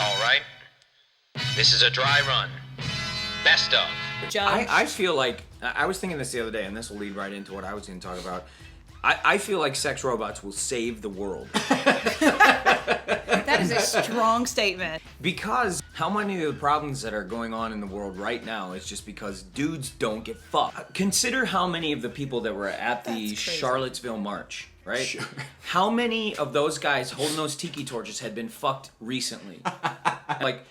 All right. This is a dry run. Best of. I feel like, I was thinking this the other day, and this will lead right into what I was going to talk about. I feel like sex robots will save the world. That is a strong statement. Because how many of the problems that are going on in the world right now is just because dudes don't get fucked. Consider how many of the people that were at the Charlottesville March, right? Sure. How many of those guys holding those tiki torches had been fucked recently? Like,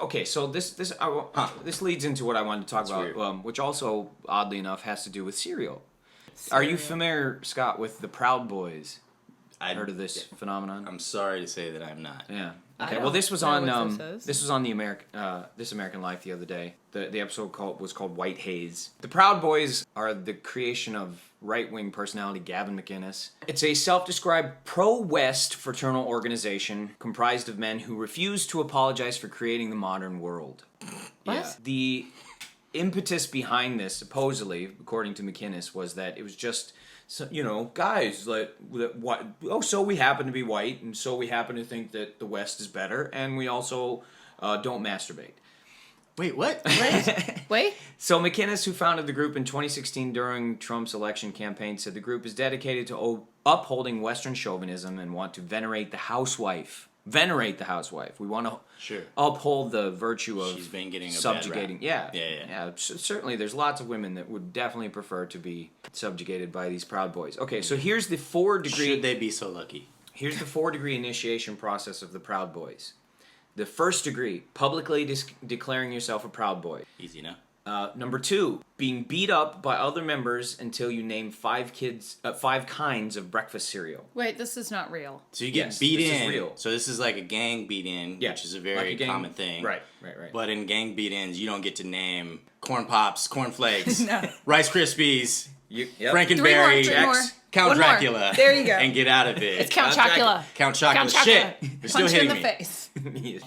okay, so this leads into what I wanted to talk about, which also, oddly enough, has to do with cereal. Are you familiar, Scott, with the Proud Boys? I heard of this phenomenon. I'm sorry to say that I'm not. Yeah. Okay. Well, this was on the This American Life the other day. The episode was called White Haze. The Proud Boys are the creation of right-wing personality Gavin McInnes. It's a self-described pro-West fraternal organization comprised of men who refuse to apologize for creating the modern world. What? Yeah. The impetus behind this, supposedly, according to McInnes, was that it was just, guys, like, so we happen to be white, and so we happen to think that the West is better, and we also don't masturbate. Wait, what? Wait. So McInnes, who founded the group in 2016 during Trump's election campaign, said the group is dedicated to upholding Western chauvinism and want to venerate the housewife. We want to uphold the virtue of She's been getting a subjugating. bad rap. Yeah. Certainly, there's lots of women that would definitely prefer to be subjugated by these Proud Boys. Okay, so here's the 4-degree. Should they be so lucky? Here's the 4-degree initiation process of the Proud Boys. The first degree, publicly declaring yourself a Proud Boy. Easy enough. Number 2, being beat up by other members until you name 5 kinds of breakfast cereal. Wait, this is not real. So you get beat this in. is real. So this is like a gang beat in, which is a very common thing. Right. But in gang beat ins, you don't get to name Corn Pops, Corn Flakes, No. Rice Krispies, Yep. Frankenberry, Three more. Count One more. Dracula. There you go. And get out of it. It's Count Chocula. Count Chocula. Count Chocula. Shit. You're still Punch you in hitting the me. face.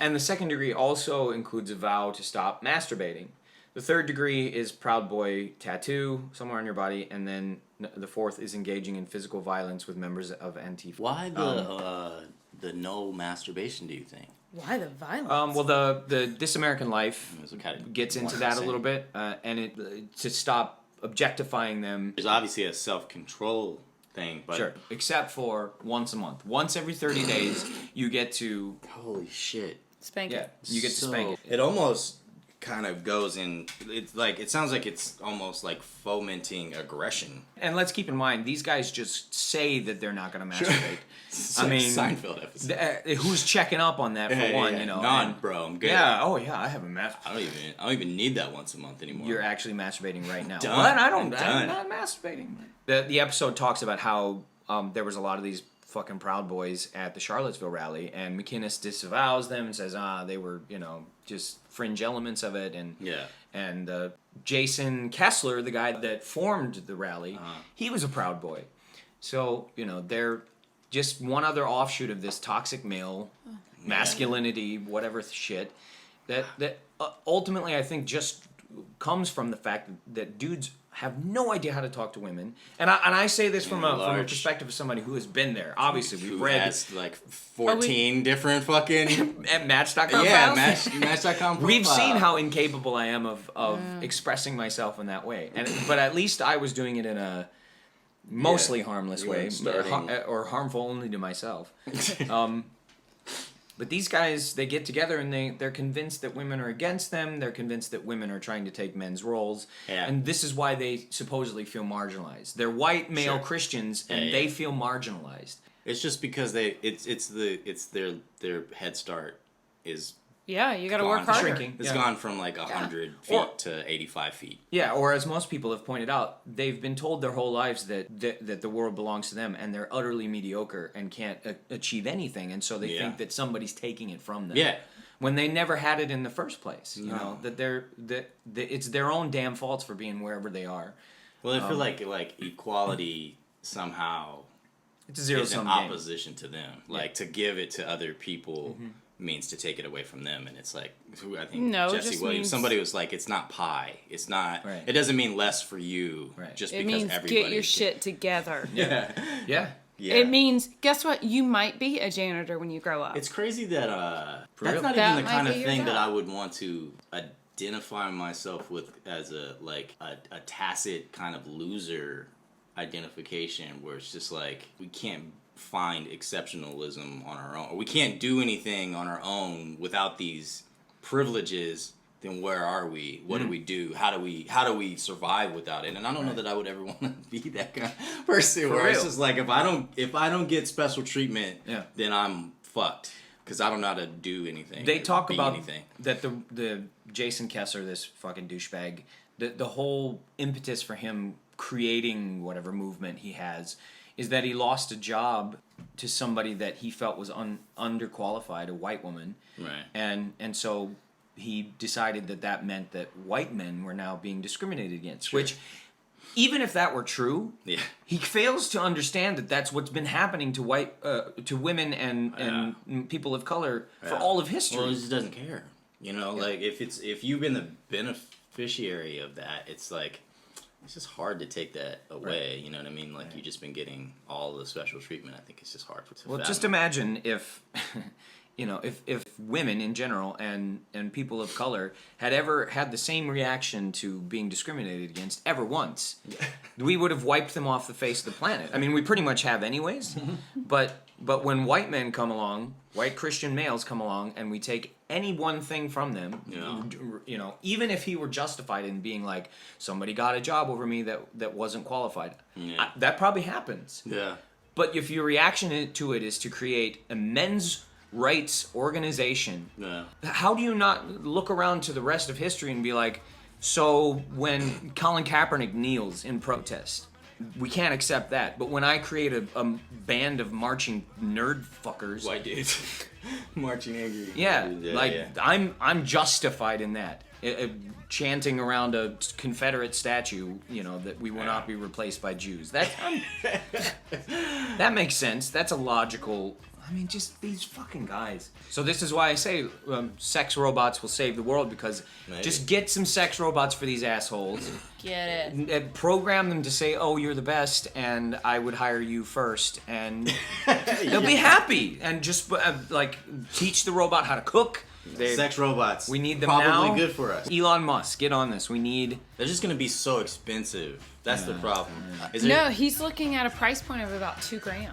And the second degree also includes a vow to stop masturbating. The third degree is Proud Boy tattoo somewhere on your body, and then the fourth is engaging in physical violence with members of Antifa. Why the no masturbation, do you think? Why the violence? Well, the This American Life gets into that a little bit, and it to stop objectifying them. There's obviously a self-control thing, but Sure, except for once a month. Once every 30 days, you get to... holy shit. Spank it. you get to spank it. It almost kind of goes in. It's like it sounds like it's almost like fomenting aggression. And let's keep in mind, these guys just say that they're not going to masturbate. I mean, Seinfeld episode. Who's checking up on that for one? Bro, I'm good. Yeah. Oh yeah, I haven't masturbated. I don't even need that once a month anymore. You're actually masturbating right now. Done. What? I'm I'm not masturbating. The episode talks about how there was a lot of these fucking Proud Boys at the Charlottesville rally, and McInnes disavows them and says, they were, just fringe elements of it, and Jason Kessler, the guy that formed the rally, he was a Proud Boy. So, they're just one other offshoot of this toxic male masculinity, whatever shit, that ultimately I think just comes from the fact that dudes have no idea how to talk to women, and I say this from a perspective of somebody who has been there. Obviously, we've read has like 14 different fucking at Match.com. yeah, Match.com. We've seen how incapable I am of expressing myself in that way, but at least I was doing it in a mostly harmless way, or harmful only to myself. But these guys, they get together and they're convinced that women are against them. They're convinced that women are trying to take men's roles. Yeah. And this is why they supposedly feel marginalized. They're white male Christians and they feel marginalized. It's just because their head start is you got to work harder. Shrinking. It's gone from like 100 feet to 85 feet. Yeah, or as most people have pointed out, they've been told their whole lives that the world belongs to them, and they're utterly mediocre and can't achieve anything, and so they think that somebody's taking it from them. Yeah. When they never had it in the first place, that it's their own damn faults for being wherever they are. Well, I feel like equality somehow it's a zero-sum game. Opposition to them. Like to give it to other people means to take it away from them, and it's like I think Jesse Williams. Somebody was like, "It's not pie. It's not. It doesn't mean less for you. Just it because means everybody get your shit together." Yeah. Yeah. It means, guess what? You might be a janitor when you grow up. It's crazy that that's real? not That even the might kind of be your thing that I job. would want to identify myself with as a tacit kind of loser identification, where it's just like we can't find exceptionalism on our own, or we can't do anything on our own without these privileges. Then where are we? What do we do? How do we survive without it? And I don't know that I would ever want to be that kind of person. For where real. it's just like if I don't get special treatment, then I'm fucked because I don't know how to do anything. They talk be about anything. that the Jason Kessler, this fucking douchebag, the whole impetus for him creating whatever movement he has is that he lost a job to somebody that he felt was underqualified, a white woman, Right. and so he decided that meant that white men were now being discriminated against, which, even if that were true, he fails to understand that that's what's been happening to to women and people of color for all of history. Well, he just doesn't care. You know, like if you've been the beneficiary of that, it's like it's just hard to take that away. Right. You know what I mean? Like you've just been getting all the special treatment. I think it's just hard to fathom. Just imagine if. You know, if women in general and people of color had ever had the same reaction to being discriminated against ever once, we would have wiped them off the face of the planet. I mean, we pretty much have anyways. But when white men come along, white Christian males come along, and we take any one thing from them, you know, even if he were justified in being like, somebody got a job over me that wasn't qualified, that probably happens. Yeah. But if your reaction to it is to create a men's rights organization, how do you not look around to the rest of history and be like, so when Colin Kaepernick kneels in protest, we can't accept that, but when I create a band of marching nerd fuckers, white dudes marching angry, I'm justified in that, chanting around a Confederate statue, you know, that we will not be replaced by Jews. That makes sense. That's a logical. I mean, just these fucking guys. So this is why I say sex robots will save the world, because just get some sex robots for these assholes. Get it. And program them to say, oh, you're the best, and I would hire you first. And they'll be happy. And just, like, teach the robot how to cook. Sex robots. We need them probably now. Probably good for us. Elon Musk, get on this. We need... They're just going to be so expensive. That's the problem. No, he's looking at a price point of about $2,000.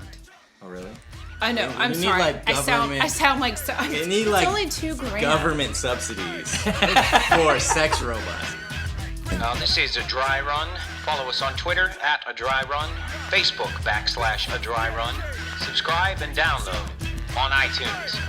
Oh, really? I know. I'm need, sorry. like, I sound like so. You need, it's like, only $2,000. Government subsidies for sex robots. This is A Dry Run. Follow us on Twitter @A Dry Run, Facebook /A Dry Run. Subscribe and download on iTunes.